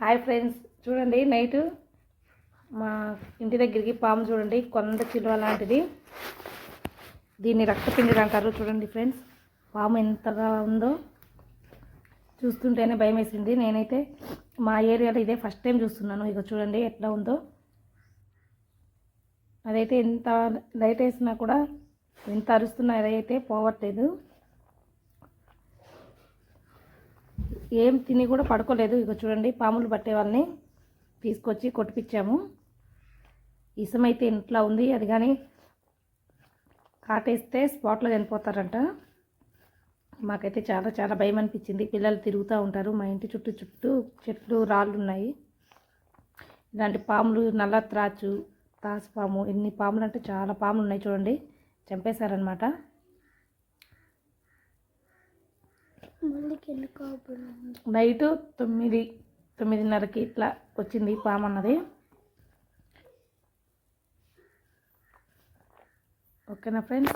Hi friends, చూడండి night మా ఇంటి దగ్గరికి పాము చూడండి, కొండ చిలువ లాంటిది. దీన్ని రక్తపింజర అంటారు. చూడండి ఫ్రెండ్స్, పాము ఎంతగా ఉందో చూస్తుంటేనే భయం వేసింది. నేనైతే మా ఏరియాలో ఇదే ఫస్ట్ టైం చూస్తున్నాను. ఇక చూడండి ఎట్లా ఉందో. అదైతే ఎంత లైట్ వేసినా కూడా ఎంత అరుస్తున్నా అదైతే పోవట్లేదు. ఏం తిని కూడా పడుకోలేదు. ఇక చూడండి, పాములు పట్టే వాళ్ళని తీసుకొచ్చి కొట్టిపించాము. ఇసమైతే ఇంట్లో ఉంది. అది కానీ కాటేస్తే స్పాట్లో చనిపోతారంట. మాకైతే చాలా చాలా భయం అనిపించింది. పిల్లలు తిరుగుతూ ఉంటారు. మా ఇంటి చుట్టూ చెట్లు రాళ్ళు ఉన్నాయి. ఇలాంటి పాములు, నల్ల త్రాచు, తాసుపాము, ఎన్ని పాములు అంటే చాలా పాములు ఉన్నాయి. చూడండి, చంపేశారనమాట. నైట్ 9:30కి ఇట్లా వచ్చింది పాము అన్నది. ఓకేనా ఫ్రెండ్స్?